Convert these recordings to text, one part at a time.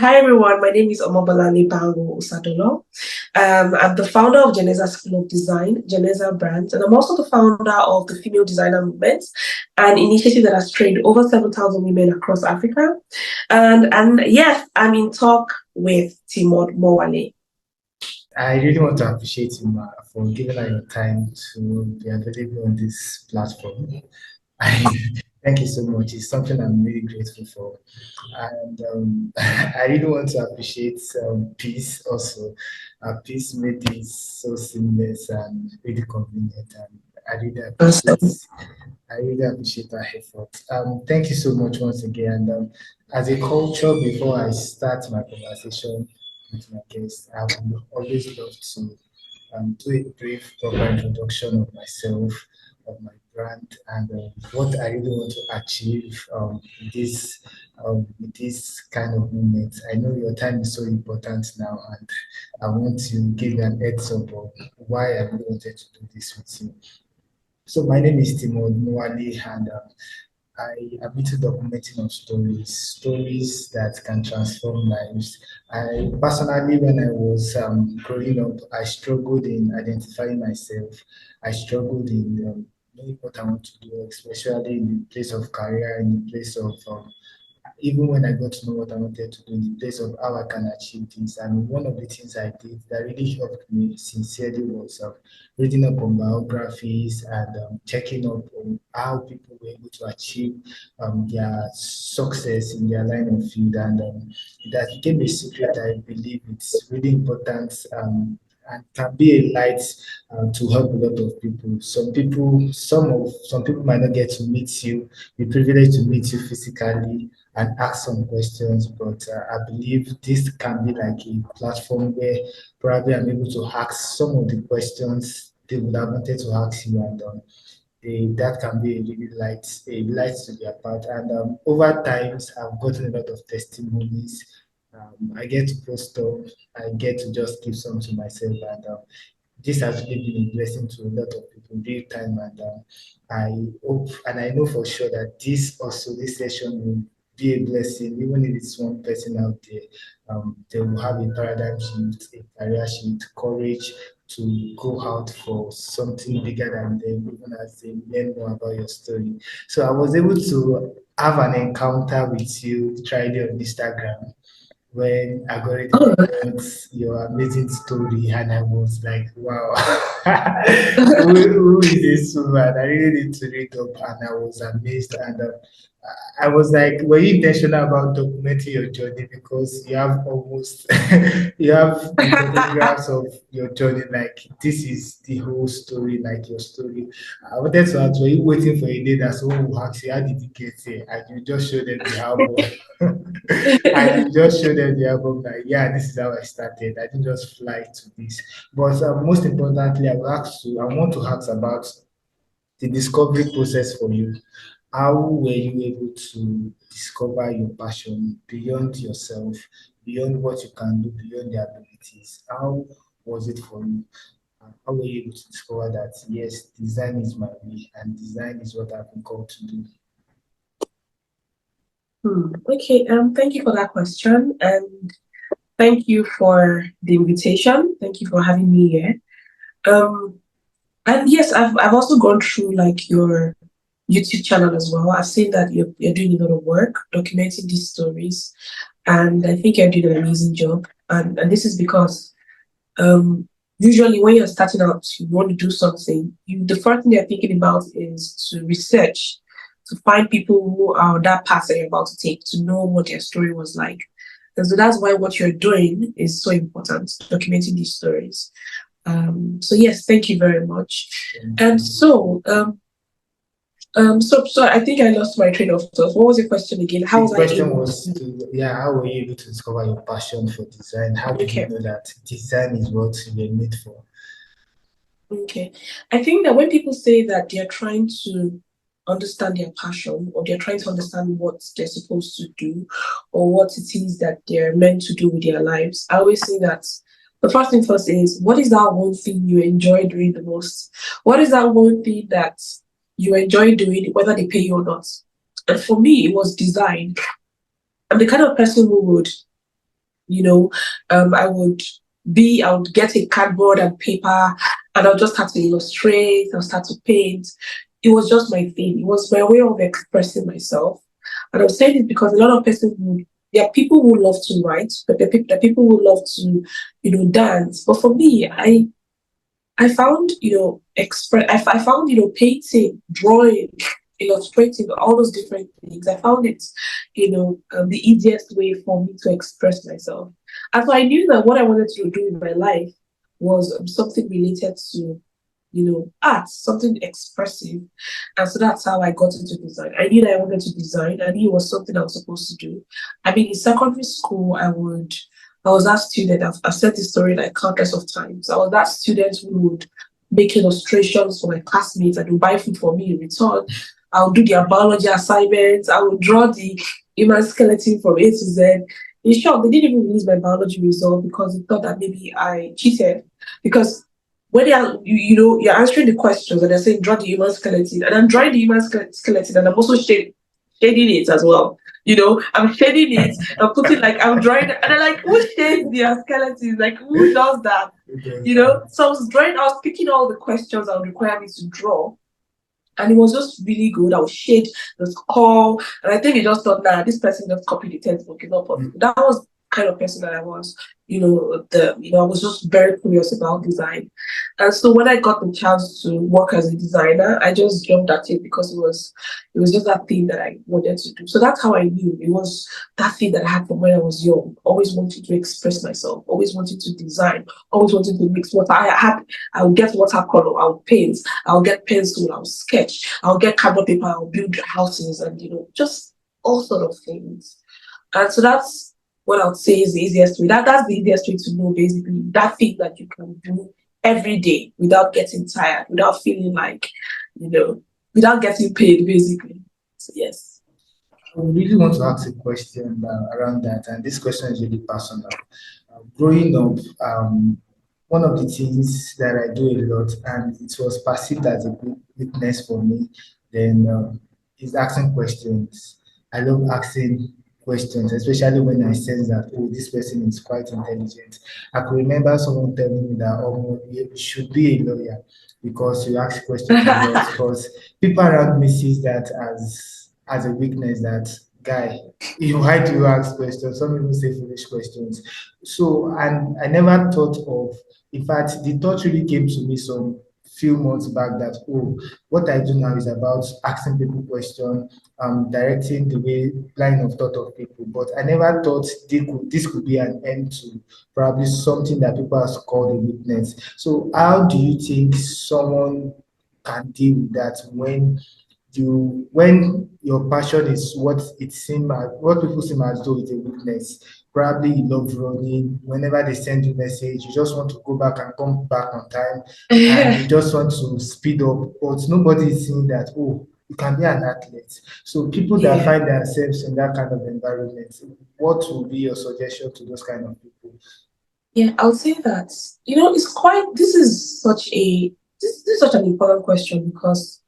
Hi everyone, my name is Bolanle Banwo. I'm the founder of Geneza School of Design, Geneza Brands, and I'm also the founder of the Female Designer Movement, an initiative that has trained over 7,000 women across Africa. And yes, I'm in talk with Timot Mowale. I really want to appreciate you, Ma, for giving her your time to be available on this platform. I thank you so much. It's something I'm really grateful for, and I really want to appreciate Peace also. Peace made this so seamless and really convenient, and I really appreciate. Awesome. I really appreciate that effort. Thank you so much once again. And as a culture, before I start my conversation with my guests, I would always love to do a brief proper introduction of myself, of my brand, and what I really want to achieve with this kind of moment. I know your time is so important now, and I want to give you an heads up of why I really wanted to do this with you. So my name is Timon Nwali, and I am into documenting of stories that can transform lives. I personally, when I was growing up, I struggled in identifying myself. I struggled in knowing what I want to do, especially in the place of career, in the place of even when I got to know what I wanted to do in the place of how I can achieve this. And one of the things I did that really helped me sincerely was reading up on biographies and checking up on how people were able to achieve their success in their line of field. And that became a secret. I believe it's really important. And can be a light to help a lot of people. Some people might not get to meet you, be privileged to meet you physically, and ask some questions. But I believe this can be like a platform where probably I'm able to ask some of the questions they would have wanted to ask you, and that can be a really light to be apart. And over times, I've gotten a lot of testimonies. I get to post up. I get to just keep some to myself, and this has really been a blessing to a lot of people real time. And I hope and I know for sure that this session will be a blessing, even if it's one person out there. They will have a paradigm shift, a career shift, courage to go out for something bigger than them, even as they learn more about your story. So I was able to have an encounter with you, tried it on Instagram when I got it Oh, about your amazing story, and I was like, wow, who is this woman? I really need to read up, and I was amazed. And I was like, were you intentional about documenting your journey? Because you have almost, you have the photographs of your journey, like this is the whole story, like your story. I wanted to ask, were you waiting for a day that someone will ask you, how did you get here? And you just show them the album. And you just show them the album that, yeah, this is how I started. I didn't just fly to this. But most importantly, I want to ask about the discovery process for you. How were you able to discover your passion beyond yourself, beyond what you can do, beyond your abilities? How was it for you? And how were you able to discover that, yes, design is my way and design is what I've been called to do? okay. Thank you for that question, and thank you for the invitation. Thank you for having me here. Um, and yes, I've also gone through like your YouTube channel as well. I've seen that you're doing a lot of work documenting these stories, and I think you're doing an amazing job. And this is because um usually when you're starting out, you want to do something. The first thing you're thinking about is to research, to find people who are on that path that you're about to take, to know what their story was like. And so that's why what you're doing is so important, documenting these stories. So yes, thank you very much. Thank And you. so I think I lost my train of thought. What was your question again? How The was I question able was to? to, yeah, how were you able to discover your passion for design? How did you Okay, know that design is what you were made for? okay. I think that when people say that they're trying to understand their passion, or they're trying to understand what they're supposed to do, or what it is that they're meant to do with their lives, I always say that the first thing first is, what is that one thing you enjoy doing the most? What is that one thing that you enjoy doing, whether they pay you or not? And for me, it was design. I'm the kind of person who would I would get a cardboard and paper, and I'll just start to illustrate, I'll start to paint. It was just my thing. It was my way of expressing myself. And I'm saying it because a lot of there are people who love to write, but there are people who love to, dance. But for me, I found, I found, painting, drawing, illustrating, all those different things. I found it, the easiest way for me to express myself. And so I knew that what I wanted to do in my life was something related to, art, something expressive. And so that's how I got into design. I knew that I wanted to design. I knew it was something I was supposed to do. I mean, in secondary school, I was that student. I've said this story like countless of times. I was that student who would make illustrations for my classmates and would buy food for me in return. I would do their biology assignments. I would draw the human skeleton from A to Z. In short, they didn't even release my biology result because they thought that maybe I cheated. Because when they are, you're answering the questions and they're saying draw the human skeleton, and I'm drawing the human skeleton, and I'm also shading it as well. I'm shading it, I'm putting like I'm drawing, and I'm like, who shades their skeletons? Like, who does that? So I was drawing, I was picking all the questions that would require me to draw. And it was just really good. I would shade the skull. And I think they just thought, nah, this person just copied the textbook. It's not possible. That was kind of person that I was. I was just very curious about design. And so when I got the chance to work as a designer, I just jumped at it because it was just that thing that I wanted to do. So that's how I knew it was that thing that I had from when I was young. Always wanted to express myself, always wanted to design, always wanted to mix what I would get watercolor, I would paint, I'll get pencil, I'll sketch, I'll get cardboard paper, I'll build houses and just all sort of things. And so that's what I would say is the easiest way. That's the easiest way to know basically that thing that you can do every day without getting tired, without feeling like, without getting paid basically. So yes. I really want to ask a question around that, and this question is really personal. Growing up, one of the things that I do a lot, and it was perceived as a good weakness for me, then is asking questions. I love asking questions, especially when I sense that, oh, this person is quite intelligent. I could remember someone telling me that, oh, you should be a lawyer because you ask questions a lot. Because people around me sees that as a weakness that guy, why do you ask questions? Some people say foolish questions. So, and I never thought of, in fact, the thought really came to me some few months back that, oh, what I do now is about asking people questions, directing the way line of thought of people. But I never thought this could be an end to probably something that people have called a weakness. So how do you think someone can deal with that when your passion is what people seem as though it's a weakness? Probably you love running. Whenever they send you message, you just want to go back and come back on time, and you just want to speed up. But nobody is saying that, oh, you can be an athlete. So people that Yeah. find themselves in that kind of environment, what would be your suggestion to those kind of people? Yeah, I'll say that, this is such an important question because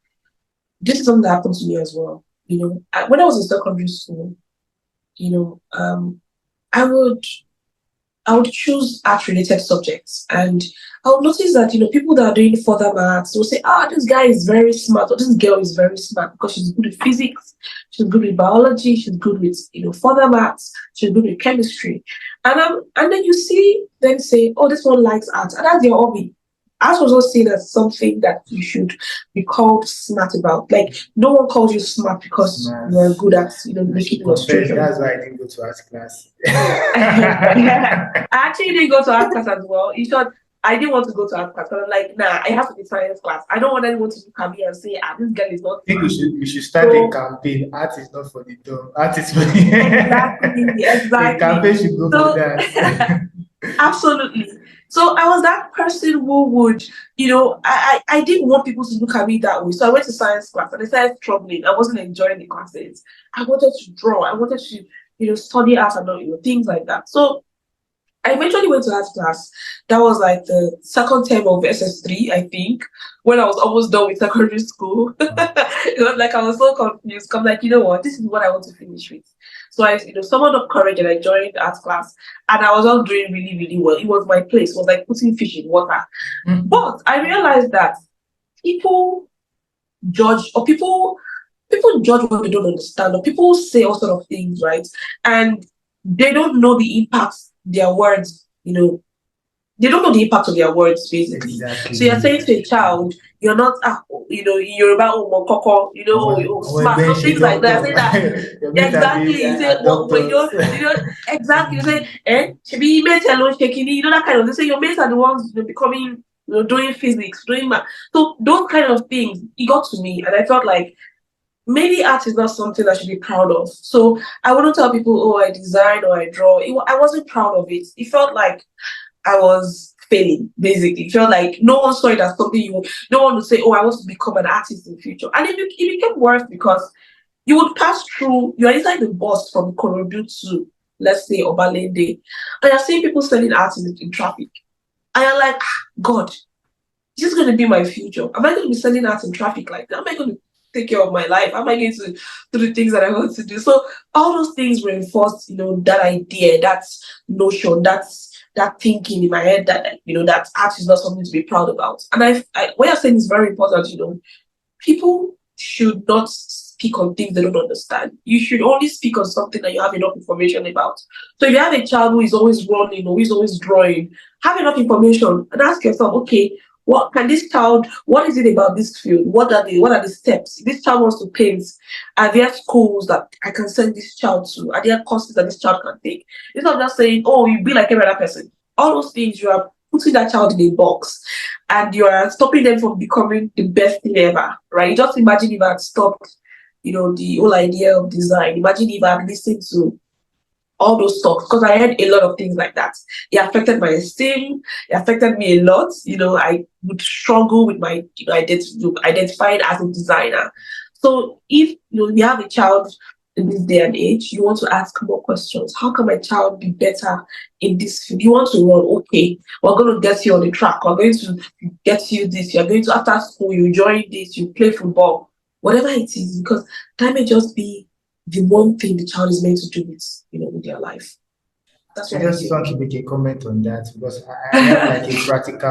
this is something that happened to me as well. When I was in secondary school, you know, um, I would I would choose art related subjects, and I would notice that people that are doing further maths will say, "Ah, this guy is very smart," or "This girl is very smart because she's good with physics, she's good with biology, she's good with further maths, she's good with chemistry," and then you see them say, "Oh, this one likes art," and that's their hobby. Art was not seen as something that you should be called smart about. Like, no one calls you smart because you're Maths. good at I should making confess, illustrations. that's why I didn't go to art class. I actually didn't go to art class as well. In short, I didn't want to go to art class. But I'm like, nah, I have to be science class. I don't want anyone to look at me and say, this girl is not I think smart. we should start a So campaign. Art is not for the dumb. Art is for exactly, a campaign exactly. should go for So that. absolutely. So I was that person who would, I didn't want people to look at me that way. So I went to science class and I started struggling. I wasn't enjoying the classes. I wanted to draw. I wanted to, study art and things like that. So I eventually went to art class. That was like the second term of SS3, I think, when I was almost done with secondary school. It was like I was so confused. I'm like, you know what, this is what I want to finish with. So I, summoned up courage and I joined art class, and I was all doing really, really well. It was my place. It was like putting fish in water. Mm. But I realized that people judge, or people judge what they don't understand, or people say all sort of things, right? And they don't know the impact their words, they don't know the impact of their words, basically. So you're Exactly. saying to a child, you're not, you're about Koko, Our smart, so bench things like that. doctor. Saying that Your mate are exactly. the You say, but doctors. exactly. You say, should be mate alone shaking, that kind of. They say your mates are the ones becoming, doing physics, doing math. So those kind of things, it got to me, and I felt like maybe art is not something I should be proud of. So I wouldn't tell people, oh, I design or I draw. I wasn't proud of it. It felt like I was failing, basically. It felt like no one saw it as something no one would say, oh, I want to become an artist in the future. And it became worse because you would pass through, you're inside the bus from Korodu to, let's say, Obalende, and you're seeing people selling art in traffic. And you're like, God, this is going to be my future. Am I going to be selling art in traffic like that? Am I going to take care of my life? Am I going to do the things that I want to do? So all those things reinforced, that idea, that notion, that thinking in my head that that art is not something to be proud about. And what you're saying is very important. People should not speak on things they don't understand. You should only speak on something that you have enough information about. So if you have a child who is always running or who is always drawing, have enough information and ask yourself, okay, what is it about this field? What are the steps? If this child wants to paint, are there schools that I can send this child to? Are there courses that this child can take? It's not just saying, oh, you be like every other person. All those things, you are putting that child in a box and you are stopping them from becoming the best thing ever, right? Just imagine if I had stopped, the whole idea of design. Imagine if I had listened to all those talks, because I heard a lot of things like that. It affected my esteem. It affected me a lot. I would struggle with my identifying as a designer. So if you have a child in this day and age, you want to ask more questions. How can my child be better in this field? You want to run, okay, we're going to get you on the track. We're going to get you this. You're going to, after school, you join this, you play football, whatever it is, because that may just be the one thing the child is meant to do with their life. That's I what I just feel. want to make a comment on that because I have like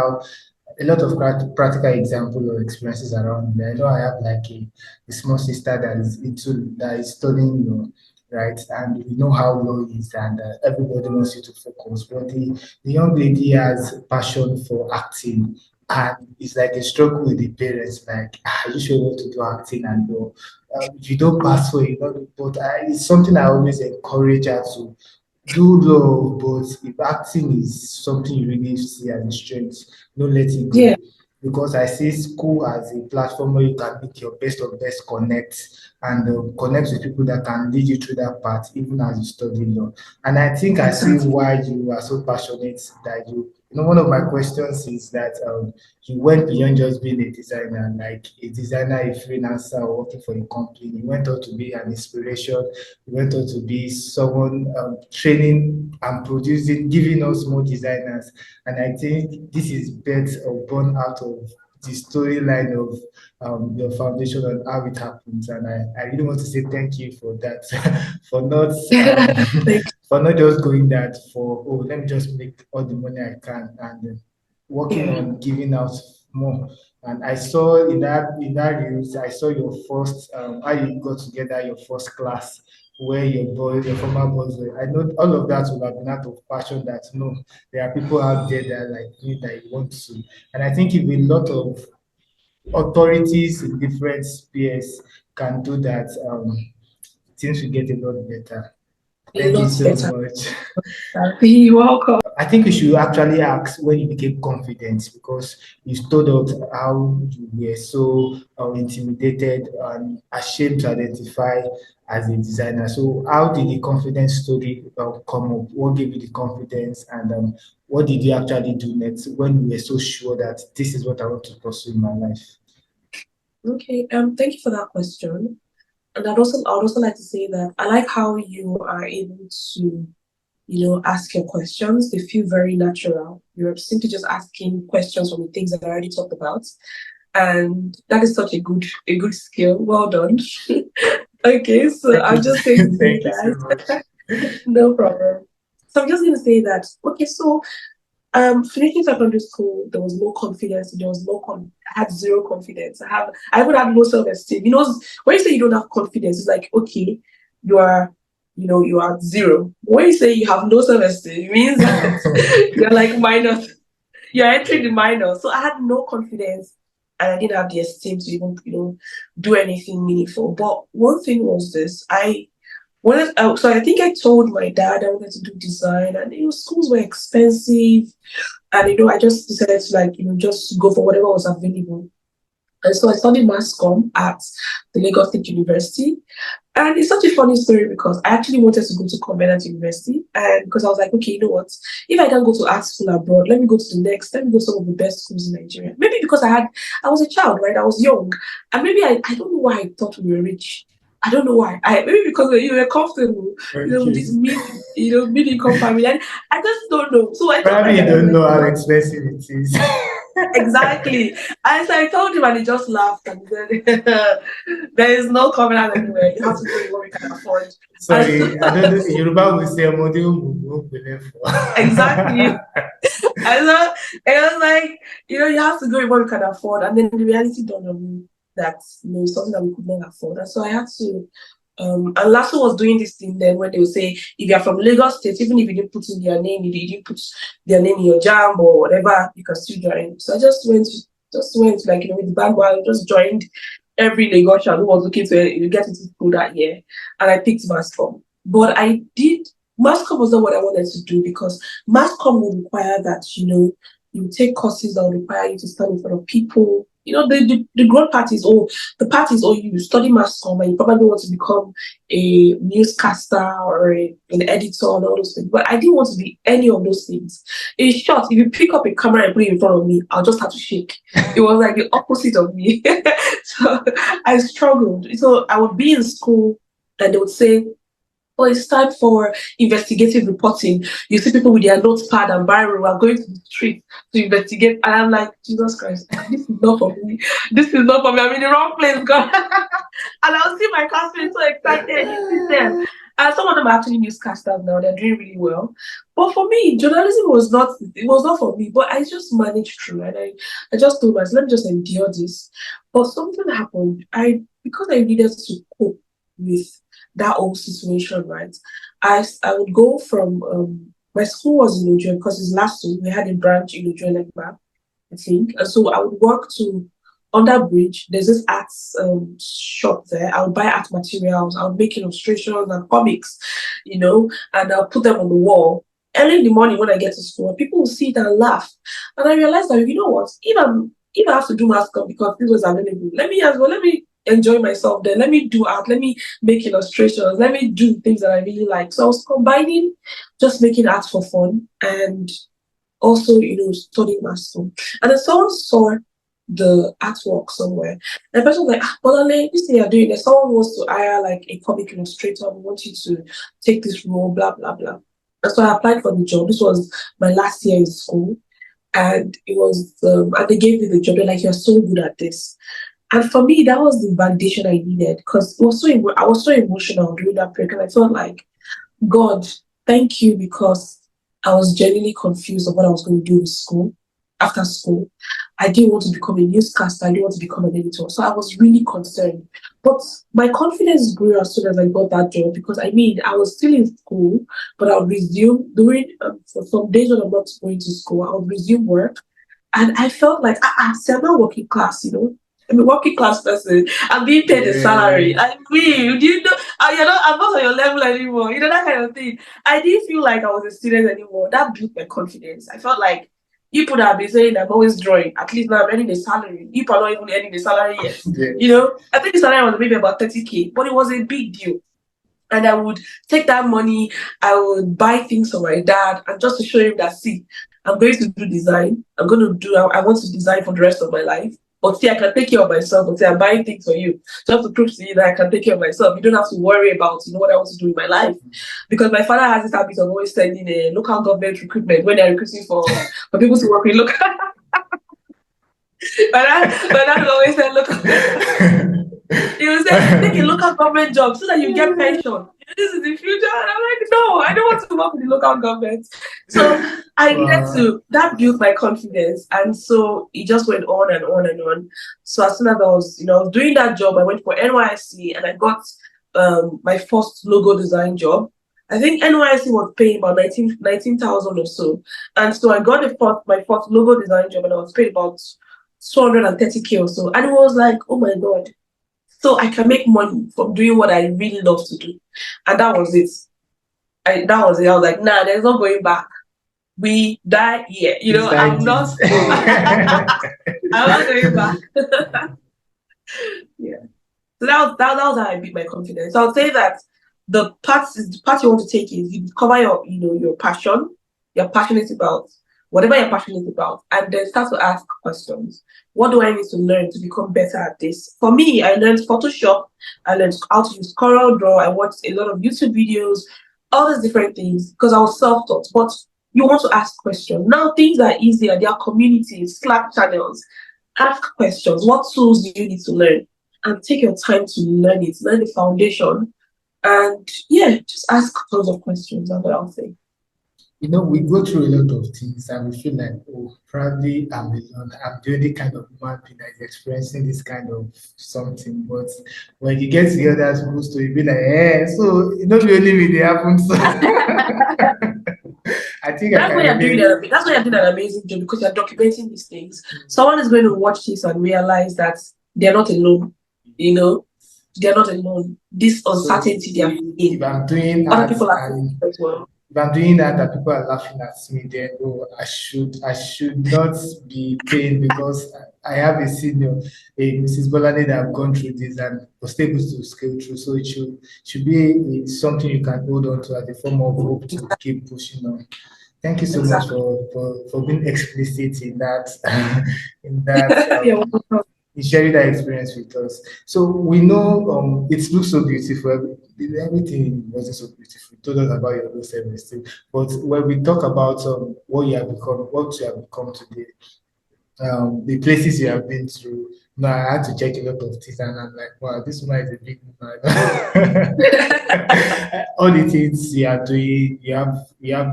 a lot of practical example or experiences around me. I know I have like a small sister that is studying law, right? And we know how law is, and everybody wants you to focus. But the young lady has passion for acting, and it's like a struggle with the parents. Like, you sure want to do acting and law? If you don't pass for it, but it's something I always encourage her to do law, but if acting is something you really see as a strength, don't let it Yeah, go. Because I see school as a platform where you can make your best of best connect and connect with people that can lead you through that path, even as you study law. And I think I see exactly. why you are so passionate that one of my questions is that you went beyond just being a designer, like a designer, a freelancer, or working for a company. You went on to be an inspiration. You went on to be someone training and producing, giving us more designers. And I think this is birth or born out of the storyline of your foundation and how it happens. And I really want to say thank you for that, for not Thank for not just going that for, oh, let me just make all the money I can and you. working Yeah. on giving out more. And I saw in that reels, I saw your first how you got together your first class where your former boss were. I know all of that will have been out of passion that no, there are people out there that are like you that you want to. And I think if a lot of authorities in different spheres can do that, things will get a lot better. A Thank you lot so better. much. You're welcome. I think we should actually ask when you became confident because you told us how you were so intimidated and ashamed to identify as a designer. So, how did the confidence story come up? What gave you the confidence, and what did you actually do next when you were so sure that this is what I want to pursue in my life? Okay. Thank you for that question. And I would also like to say that I like how you are able to ask your questions. They feel very natural. You're simply just asking questions from the things that I already talked about. And that is such a good skill. Well done. Okay, so Thank you. I'm just going to say Thank you so that. much. No problem. So I'm just going to say that. Okay, so finishing secondary school, there was no confidence. There was I had zero confidence. I even had low self-esteem. When you say you don't have confidence, it's like, okay, you are, you are zero. When you say you have no self-esteem, it means that you're like minus. You're entering the minor. So I had no confidence, and I didn't have the esteem to even, do anything meaningful. But one thing was this: so I think I told my dad I wanted to do design, and schools were expensive, and I just decided to just go for whatever was available. And so I studied mass comm at the Lagos State University. And it's such a funny story because I actually wanted to go to Covenant University. And because I was like, okay, you know what? If I can go to art school abroad, let me go to let me go to some of the best schools in Nigeria. Maybe because I was a child, right? I was young. And maybe I don't know why I thought we were rich. I don't know why. Maybe because we were comfortable, with Okay. this mid income family. And I just don't know. So I told my Probably you dad, I was don't like, know how expensive it is. exactly. And so I told him, and he just laughed and said, "There is no covenant anywhere. You have to go in what we can afford." And so, Sorry, I don't know. Yoruba will say "Ọmọdé ò mọ̀ pé exactly. And so it was like, you have to go in what we can afford. And then the reality dawned on me that it's something that we could not afford. And so I had to. And Lasso was doing this thing then where they would say, if you're from Lagos State, even if you didn't put in their name, if you didn't put their name in your jam or whatever, you can still join. So I just went like, with the Banwo, I just joined every Lagosian who was looking to get into school that year. And I picked mass comm. But mass comm was not what I wanted to do because mass comm would require that, you take courses that would require you to stand in front of people. The growth parties or the parties or you study mass comm and you probably want to become a newscaster or an editor and all those things. But I didn't want to be any of those things. In short, if you pick up a camera and put it in front of me, I'll just have to shake. It was like the opposite of me. So I struggled. So I would be in school and they would say, "Oh, it's time for investigative reporting." You see people with their notepad and biro are going to the street to investigate. And I'm like, Jesus Christ, this is not for me. This is not for me. I'm in the wrong place, God. And I'll see my classmates so excited. You see them. And some of them are actually newscasters now. They're doing really well. But for me, journalism was not for me. But I just managed through. And I just told myself, let me just endure this. But something happened. Because I needed to cope with that whole situation, right? I would go from my school was in Nigeria because it's last week we had a branch in Nigeria, like, I think. And so I would work to on that bridge. There's this arts shop there. I would buy art materials. I would make illustrations and comics, and I'll put them on the wall. Early in the morning when I get to school, people will see it and laugh. And I realized that, you know what, if I have to do math because this was available, let me enjoy myself then. Let me do art. Let me make illustrations. Let me do things that I really like. So I was combining just making art for fun and also, studying math school. And then someone saw the artwork somewhere. And the person was like, Bolanle, this thing you're doing, if someone wants to hire like a comic illustrator, we want you to take this role, blah, blah, blah. And so I applied for the job. This was my last year in school. And it was, and they gave me the job. They're like, you're so good at this. And for me, that was the validation I needed because I was so emotional during that period. And I felt like, God, thank you, because I was genuinely confused of what I was going to do with school. After school, I didn't want to become a newscaster. I didn't want to become an editor. So I was really concerned. But my confidence grew as soon as I got that job because I was still in school, but I would resume during for some days when I'm not going to school. I would resume work, and I felt like, see, I'm not working class, I'm a working class person. I'm being paid a salary. Yeah. I mean, do you know? I'm not on your level anymore. That kind of thing. I didn't feel like I was a student anymore. That built my confidence. I felt like people that have been saying I'm always drawing. At least now I'm earning a salary. People are not even earning a salary yet. Yeah. I think the salary was maybe about 30K, but it was a big deal. And I would take that money, I would buy things for my dad, and just to show him that, see, I'm going to do design. I want to design for the rest of my life. But see, I can take care of myself. But see, I'm buying things for you. Just to prove to you that I can take care of myself. You don't have to worry about, what I want to do in my life. Because my father has this habit of always sending a local government recruitment when they're recruiting for people to work with local. But that's always said local. He will say, take a local government job so that you get pension. This is the future. And I'm like, no, I don't want to work with the local government. So I needed that built my confidence. And so it just went on and on and on. So as soon as I was, doing that job, I went for NYC and I got my first logo design job. I think NYC was paying about 19,000 or so. And so I got my first logo design job and I was paid about 230K or so. And it was like, oh my God. So I can make money from doing what I really love to do. And that was it. That was it. I was like, nah, there's no going back. We die here. I'm not I'm not going back. Yeah. So that was how I beat my confidence. So I'll say that the part you want to take is you discover your passion, you're passionate about, whatever you're passionate about, and then start to ask questions. What do I need to learn to become better at this? For me, I learned Photoshop, I learned how to use Corel Draw, I watched a lot of YouTube videos, all these different things, because I was self-taught. But you want to ask questions. Now things are easier, there are communities, Slack channels. Ask questions. What tools do you need to learn? And take your time to learn it, learn the foundation. And yeah, just ask tons of questions. That's what I'll say. We go through a lot of things and we feel like, oh, probably I'm alone. I'm the only kind of human being that is experiencing this kind of something. But when you get to the other people's story, you be like, so you know, the only way they happen. So I think that's why you're doing an amazing job, because you're documenting these things. Someone is going to watch this and realize that they're not alone. They're not alone. This uncertainty they are in. If I'm doing other people are as well. If I'm doing that people are laughing at me, then I should not be paying, because I have a senior, Mrs. Bolanle, that have gone through this and was able to scale through. So it should be something you can hold on to as a form of hope to keep pushing on. Thank you so much for being explicit in that in sharing that experience with us. So we know it looks so beautiful. Everything wasn't so beautiful. You told us about your low self-esteem, but when we talk about what you have become today, the places you have been through. No, I had to check a lot of things, and I'm like, wow, this one is a big woman. All the things you are doing, you have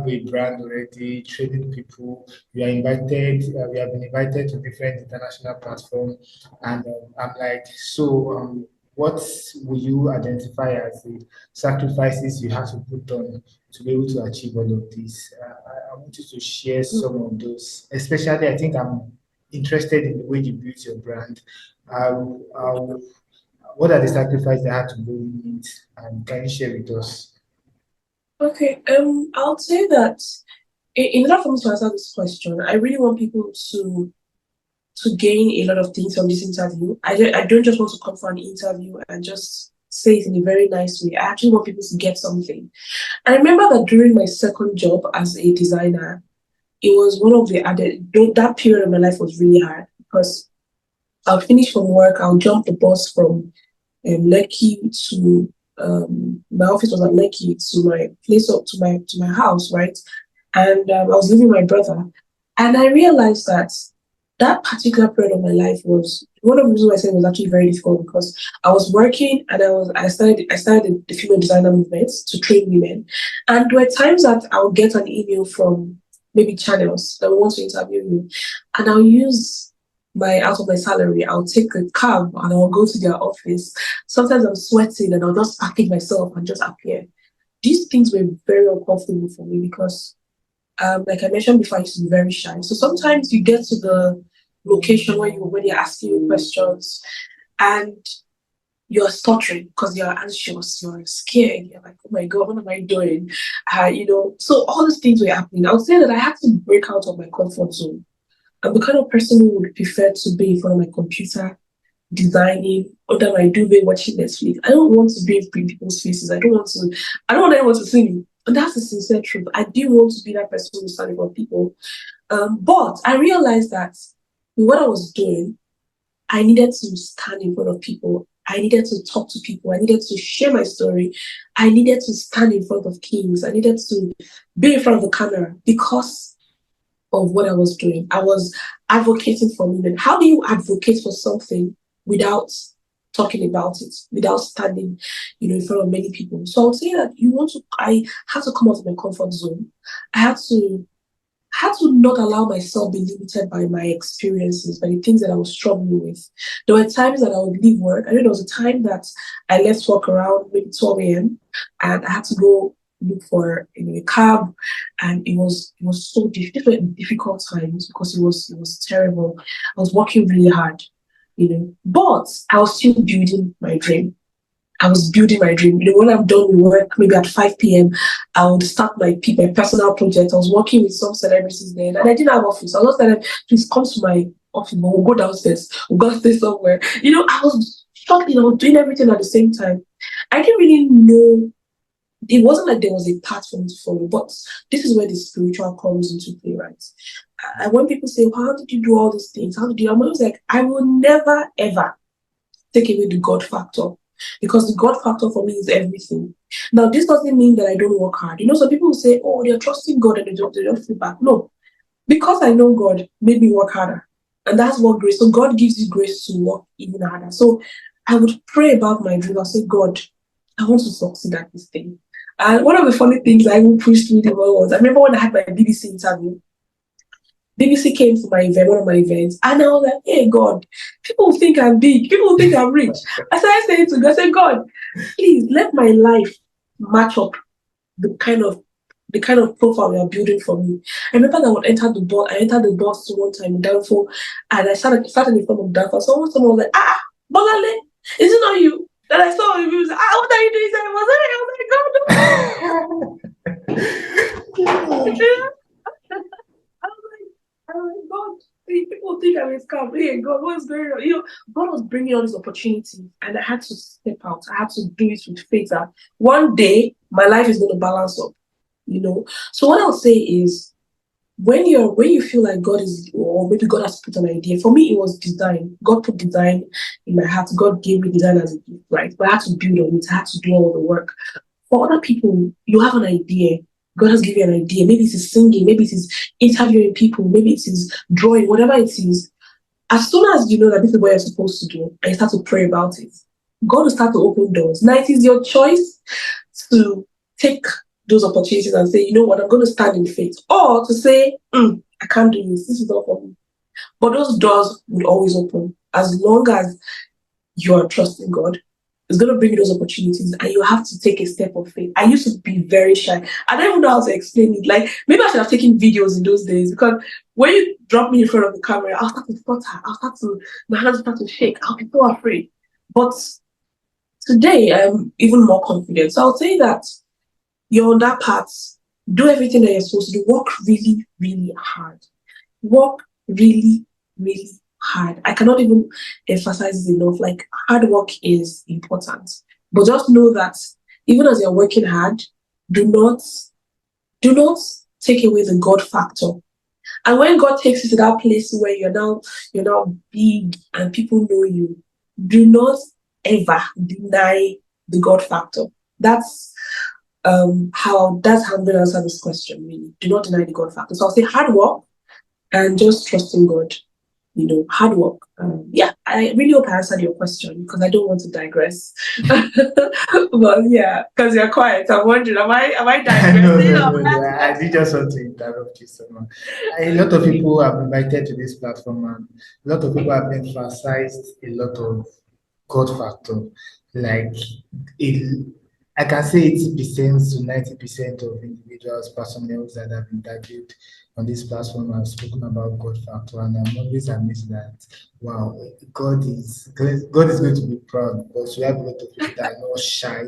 a brand already, training people. We are invited. We have been invited to different international platforms, and I'm like, so. What will you identify as the sacrifices you have to put on to be able to achieve all of this? I want you to share some of those, especially I think I'm interested in the way you built your brand. What are the sacrifices that had to go in it, and can you share with us? Okay, I'll say that in order for me to answer this question, I really want people to gain a lot of things from this interview. I don't just want to come for an interview and just say it in a very nice way. I actually want people to get something. And I remember that during my second job as a designer, it was one of that period of my life was really hard, because I'll finish from work, I'll jump the bus from Lekki to my office was at Lekki to my place up to my house, right? And I was living with my brother, and I realized that particular period of my life was one of the reasons why I said it was actually very difficult, because I was working and I started the female designer movement to train women, and there were times that I would get an email from maybe channels that want to interview me, and I'll use out of my salary, I'll take a cab and I'll go to their office. Sometimes I'm sweating and I'll just package myself and just appear. These things were very uncomfortable for me, because like I mentioned before, I used to be very shy. So sometimes you get to the location where they're asking you questions and you're stuttering because you're anxious, you're scared, you're like, oh my God, what am I doing? So all these things were happening. I would say that I had to break out of my comfort zone. I'm the kind of person who would prefer to be in front of my computer, designing, under my duvet, watching Netflix. I don't want to be in people's faces. I don't want anyone to see me. And that's the sincere truth. I didn't want to be that person who's standing for people. But I realized that what I was doing, I needed to stand in front of people. I needed to talk to people. I needed to share my story. I needed to stand in front of kings. I needed to be in front of the camera because of what I was doing. I was advocating for women. How do you advocate for something without talking about it, without standing, in front of many people? So I would say that I had to come out of my comfort zone. I had to not allow myself be limited by my experiences, by the things that I was struggling with. There were times that I would leave work. I know there was a time that I left work around maybe 12 a.m. and I had to go look for a cab, and it was so difficult times because it was terrible. I was working really hard, but I was still building my dream. I was building my dream. When I'm done with work, maybe at 5 p.m., I would start my personal project. I was working with some celebrities then, and I didn't have office. I was just telling them, please come to my office, but we'll go downstairs. We'll go stay somewhere. I was struggling. I was doing everything at the same time. I didn't really know. It wasn't like there was a path for me to follow, but this is where the spiritual comes into play, right? And when people say, well, how did you do all these things? How did you? I'm always like, I will never, ever take away the God factor, because the God factor for me is everything. Now, this doesn't mean that I don't work hard. Some people will say, oh, they're trusting God and they don't feel back. No, because I know God made me work harder. And that's what grace. So God gives you grace to work even harder. So I would pray about my dream. I'll say, God, I want to succeed at this thing. And one of the funny things I even pushed really well was, I remember when I had my BBC interview, BBC came to my event, one of my events, and I was like, hey, God, people think I'm big, people think I'm rich. I started saying to God, I said, God, please let my life match up the kind of profile you are building for me. I remember that I entered the bus one time in Danfo, and I started in front of Danfo. Someone was like, Bolanle, is it not you? Then I saw him, he was like, what are you doing? I was like, God, God, people think I'm a scam. Hey, God, what's going on? God was bringing all these opportunities, and I had to step out. I had to do it with faith that one day my life is going to balance up. So what I'll say is, when you feel like God is, or maybe God has put an idea. For me, it was design. God put design in my heart. God gave me design as a gift, right? But I had to build on it. I had to do all the work. For other people, you have an idea. God has given you an idea. Maybe it is singing, maybe it is interviewing people, maybe it is drawing, whatever it is. As soon as you know that this is what you're supposed to do, and you start to pray about it, God will start to open doors. Now it is your choice to take those opportunities and say, you know what, I'm going to stand in faith. Or to say, I can't do this. This is not for me. But those doors will always open as long as you are trusting God. It's going to bring you those opportunities, and you have to take a step of faith. I used to be very shy. I don't even know how to explain it. Like, maybe I should have taken videos in those days, because when you drop me in front of the camera, I'll start to stutter. My hands start to shake. I'll be so afraid. But today, I'm even more confident. So I'll say that you're on that path. Do everything that you're supposed to do. Work really, really hard. Work really, really hard. I cannot even emphasize it enough. Like, hard work is important. But just know that even as you're working hard, do not take away the God factor. And when God takes you to that place where you're now big and people know you, do not ever deny the God factor. That's how I'm going to answer this question. Really, do not deny the God factor. So I'll say hard work and just trusting God. Hard work. Yeah, I really hope I answered your question, because I don't want to digress. But yeah, because you're quiet, I'm wondering, am I digressing? No. I did just want to interrupt you so much. A lot of people have invited to this platform, and a lot of people have emphasized a lot of God factor. Like, it, I can say 80% to 90% of individuals, personnel that have interviewed on this platform have spoken about God factor, and I'm always amazed that wow, God is going to be proud, because we have a lot of people that are not shy,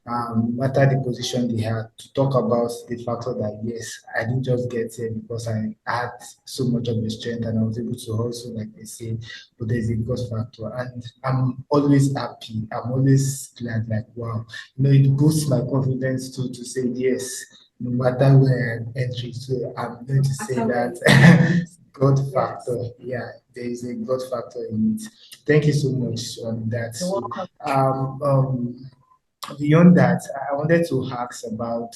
no matter the position they had, to talk about the factor that yes, I didn't just get here because I had so much of the strength and I was able to also, like they say, but there's a God factor, and I'm always happy. I'm always glad, like wow, it boosts my confidence to say yes, no matter where I'm entering. So I'm going to say that God Yes. factor. Yeah, there is a God factor in it. Thank you so much on that. You're So, welcome. beyond that, I wanted to ask about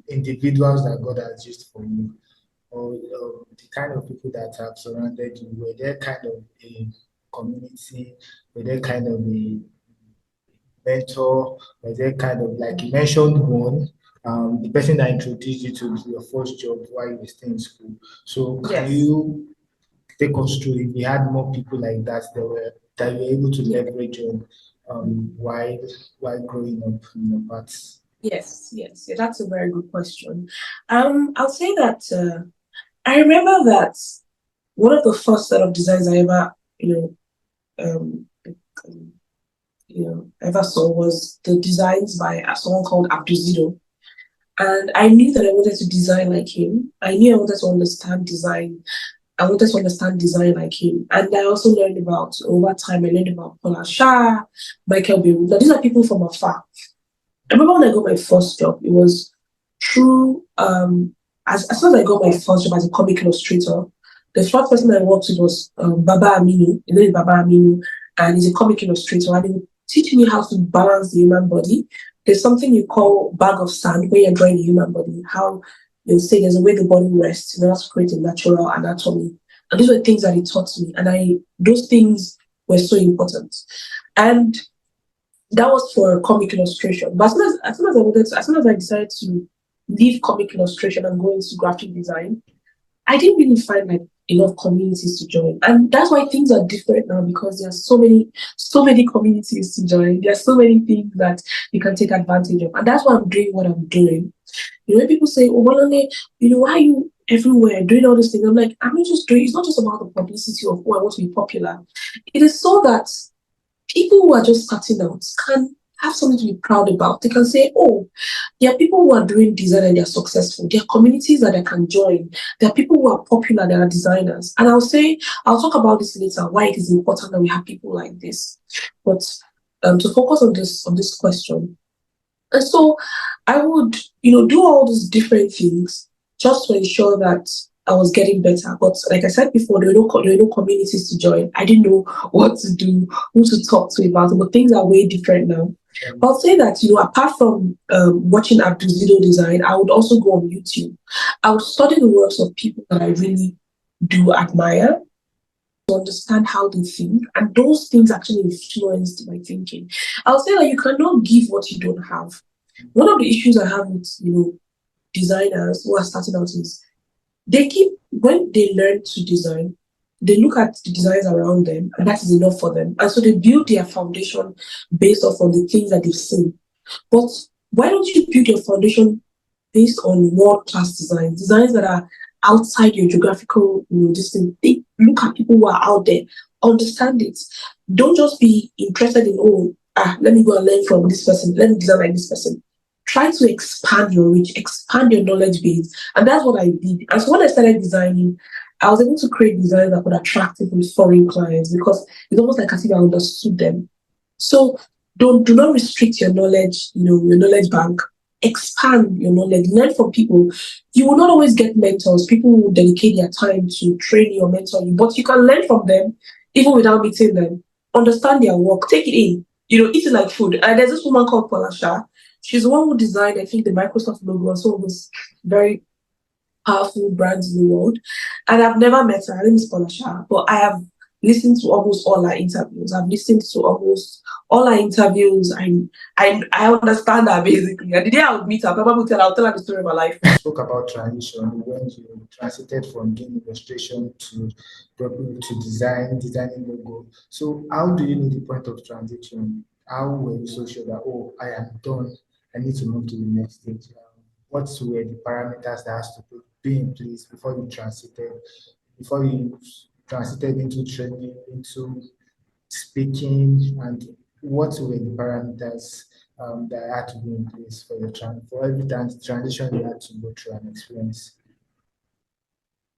individuals that God has used for you, or the kind of people that have surrounded you. Were there kind of a community? Were there kind of a mentor? Was there kind of like you mentioned one, the person that introduced you to your first job while you were still in school. So can Yes. you take us through if we had more people like that that you were able to Yeah. leverage on while growing up in your paths? Yes. Yes. Yeah, that's a very good question. I'll say that I remember that one of the first set of designs I ever, um, ever saw was the designs by someone called Abduzido. And I knew that I wanted to design like him. I knew I wanted to understand design. I wanted to understand design like him. And I also learned about, over time, I learned about Paula Shah, Michael Beirut. Now, these are people from afar. I remember when I got my first job, it was through, as soon as I got my first job as a comic illustrator, the first person I worked with was Baba Aminu, you know Baba Aminu, and he's a comic illustrator, and he would teach me how to balance the human body. There's something you call bag of sand where you're drawing the human body, how you'll say there's a way the body rests in order to create a natural anatomy. And these were things that he taught me, and those things were so important. And that was for comic illustration. But as soon as I decided to leave comic illustration and go into graphic design, I didn't really find like enough communities to join. And that's why things are different now because there are so many communities to join. There are so many things that you can take advantage of. And that's why I'm doing what I'm doing. You know, when people say, oh, Bolanle, why are you everywhere doing all these things? I'm like, I'm not just doing, it's not just about the publicity of, oh, I want to be popular. It is so that people who are just starting out can have something to be proud about. They can say, oh, there are people who are doing design and they're successful. There are communities that I can join. There are people who are popular that are designers. And I'll talk about this later, why it is important that we have people like this. But to focus on this question, and so I would, do all these different things just to ensure that I was getting better. But like I said before, there were no communities to join. I didn't know what to do, who to talk to about it, but things are way different now. I'll say that, apart from watching Abdul design, I would also go on YouTube. I would study the works of people that I really do admire to understand how they think, and those things actually influenced my thinking. I'll say that you cannot give what you don't have. One of the issues I have with designers who are starting out is they keep when they learn to design, they look at the designs around them, and that is enough for them, and so they build their foundation based off of the things that they've seen. But why don't you build your foundation based on world-class designs that are outside your geographical, distance? They look at people who are out there, understand it. Don't just be interested in, oh, let me go and learn from this person, let me design like this person. Try to expand your reach, expand your knowledge base. And that's what I did. And so when I started designing, I was able to create designs that could attract even foreign clients because it's almost like as if I understood them. So do not restrict your knowledge, your knowledge bank. Expand your knowledge, learn from people. You will not always get mentors, people who will dedicate their time to train you or mentor you, but you can learn from them even without meeting them. Understand their work, take it in, eat it like food. And there's this woman called Paula Shah. She's the one who designed, I think, the Microsoft logo and some of those very powerful brands in the world. And I've never met her. Her name is Paula Shah, but I have listened to almost all her interviews. I've listened to almost all her interviews. I understand her basically. And the day I would meet her, I'll tell her the story of my life. Spoke about transition when you transited from doing illustration to probably to designing logo. So how do you know the point of transition? How were you so sure that I am done, I need to move to the next stage? What were the parameters that has to be in place before you transited into training, into speaking, and what were the parameters that had to be in place for for every transition you had to go through and experience?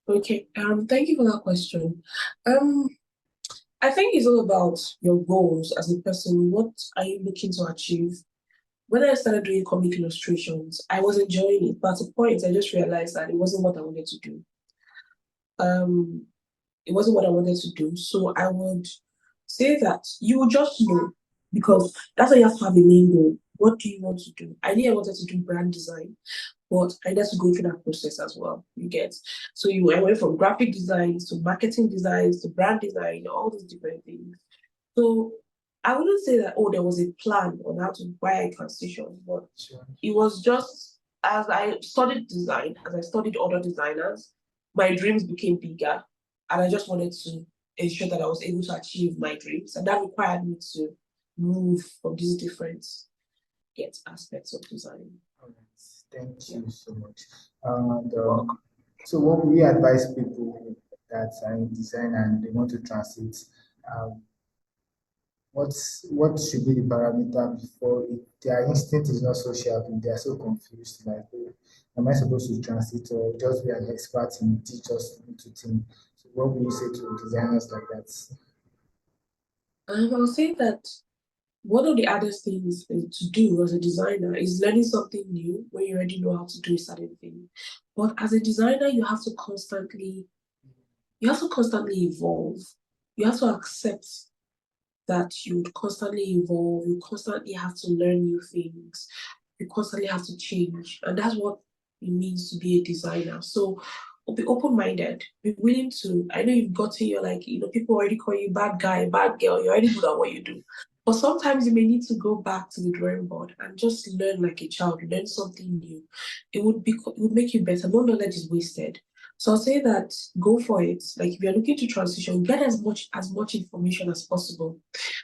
Okay. Thank you for that question. Um, I think it's all about your goals as a person. What are you looking to achieve? When I started doing comic illustrations, I was enjoying it, but at a point I just realized that it wasn't what I wanted to do. um it wasn't what I wanted to do. So I would say that you will just know, because that's why you have to have a main goal. What do you want to do? I knew I wanted to do brand design, but I had to go through that process as well. You get, so I went from graphic designs to marketing designs to brand design, all these different things. So I wouldn't say that, oh, there was a plan on how to why I transitioned, but Sure. it was just as I studied design, as I studied other designers, my dreams became bigger. And I just wanted to ensure that I was able to achieve my dreams. And that required me to move from these different aspects of design. All right. Thank Yeah. you so much. And Welcome. so, what would you advise people that are in design and they want to transit? Um, what should be the parameter before their instinct is not so sharp, if they are so confused, like, oh, am I supposed to transit or just be an expert in teach us into thing? So, what would you say to designers like that? I'll say that one of the hardest things to do as a designer is learning something new when you already know how to do a certain thing. But as a designer, you have to constantly evolve. You have to accept that you would constantly evolve, you constantly have to learn new things, you constantly have to change. And that's what it means to be a designer. So be open-minded, be willing to, I know you've gotten your like, people already call you bad guy, bad girl, you're already good at what you do. But sometimes you may need to go back to the drawing board and just learn like a child, learn something new. It would make you better. No knowledge is wasted. So I'll say that go for it. Like if you're looking to transition, get as much information as possible.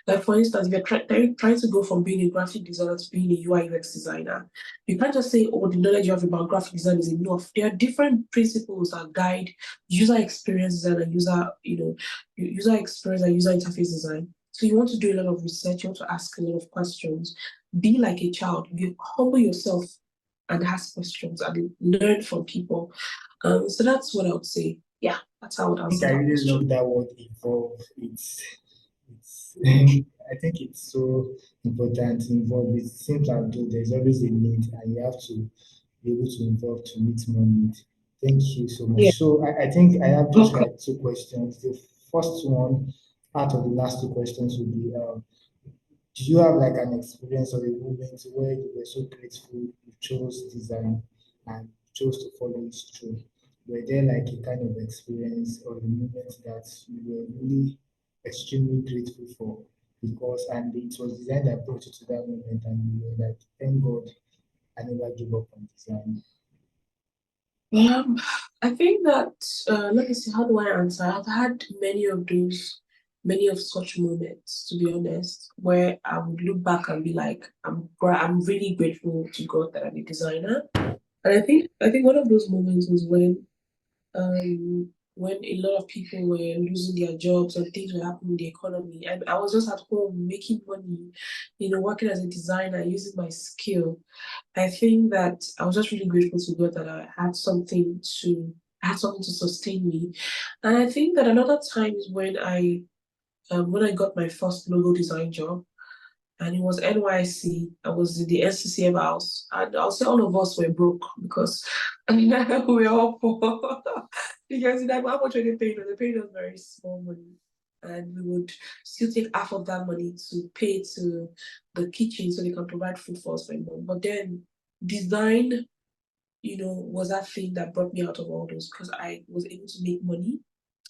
Like for instance, if you're trying to go from being a graphic designer to being a UI UX designer, you can't just say, "Oh, the knowledge you have about graphic design is enough." There are different principles that guide user experience design and user experience and user interface design. So you want to do a lot of research. You want to ask a lot of questions. Be like a child. Be humble yourself and ask questions and learn from people. So that's what I would say. Yeah, that's how I would I think answer I that really love question. that word evolve. It's I think it's so important to involve. It seems like though there's always a need and you have to be able to involve to meet more need. Thank you so much. Yeah. So I think I have just Okay. like two questions. The first one out of the last two questions will be do you have like an experience or a moment where you were so grateful you chose design and chose to follow it through? Were there like a kind of experience or a moment that you were really extremely grateful for because and it was design that brought you to that moment and you were like, thank God I never gave up on design. Um, I think that let me see, how do I answer? I've had many of such moments, to be honest, where I would look back and be like, I'm really grateful to God that I'm a designer. And I think one of those moments was when a lot of people were losing their jobs and things were happening in the economy. And I was just at home making money, working as a designer, using my skill. I think that I was just really grateful to God that I had something to sustain me. And I think that another time is when I got my first logo design job, and it was NYC. I was in the NCCM house, and I'll say all of us were broke because we were all poor. Because like, how much were they paying us? They paid us very small money, and we would still take half of that money to pay to the kitchen so they can provide food for us for a month. But then design, was that thing that brought me out of all those because I was able to make money.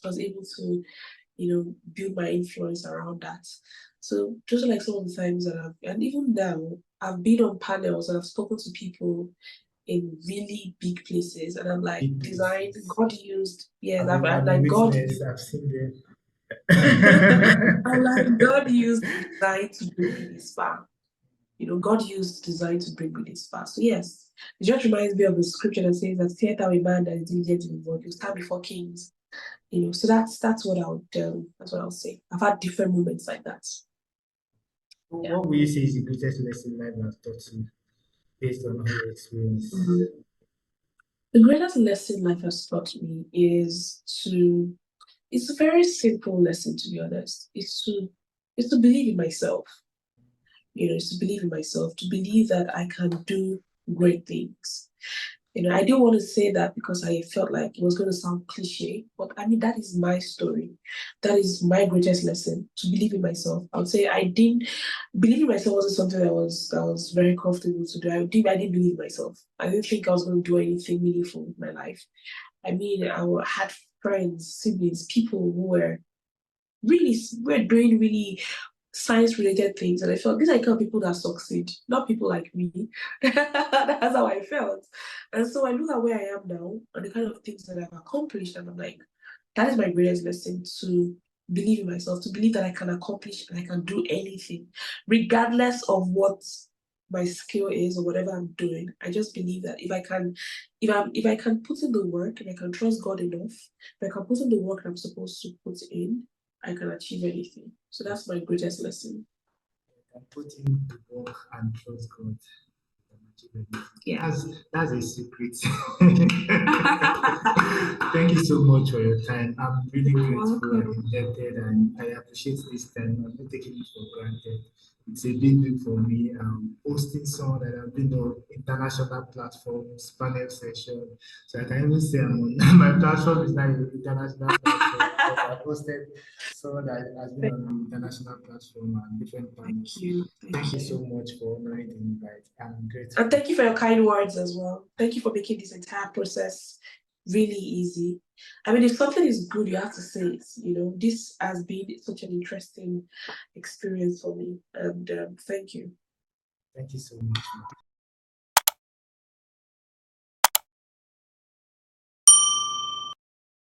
I was able to build my influence around that. So just like some of the times that and even now, I've been on panels and I've spoken to people in really big places, and I'm like, Big design, places. God used, yes, I'm I've been like, God witness, used, I've seen them. I'm like, God used design to bring me this far. God used design to bring me this far. So yes, it just reminds me of the scripture that says that fear thou a man that is diligent in the word, you stand before kings. So that's what I would say. I've had different moments like that. Yeah. What will you say is the greatest lesson life has taught you based on all your experience? Mhm. The greatest lesson life has taught me it's a very simple lesson, to be honest. It's to believe in myself. It's to believe in myself, to believe that I can do great things. I didn't want to say that because I felt like it was going to sound cliche, but I mean, that is my story. That is my greatest lesson, to believe in myself. I would say I didn't believe in myself wasn't something that was very comfortable to do. I didn't believe in myself. I didn't think I was going to do anything meaningful with my life. I mean, had friends, siblings, people who were doing really science related things, and I felt these are the kind of people that succeed, not people like me. That's how I felt. And so I look at where I am now and the kind of things that I've accomplished, and I'm like, that is my greatest lesson, to believe in myself, to believe that I can accomplish and I can do anything, regardless of what my skill is or whatever I'm doing. I just believe that if I can put in the work, if I can trust God enough, if I can put in the work I'm supposed to put in, I can achieve anything. So that's my greatest lesson. And put in the work and trust God. Yeah. That's a secret. Thank you so much for your time. I'm really You're grateful and welcome. indebted, and I appreciate this time. I'm not taking it for granted. It's a big deal for me. Hosting someone that I've been on international platforms, panel session. So I can even say I'm on my platform is now an international platform because I've hosted someone that has been on an international platform and different Thank panels. you. Thank Thank you you. so much for honoring the invite. I'm And grateful. thank you for your kind words as well. Thank you for making this entire process really easy. I mean, if something is good, you have to say it. This has been such an interesting experience for me. And thank you. Thank you so much.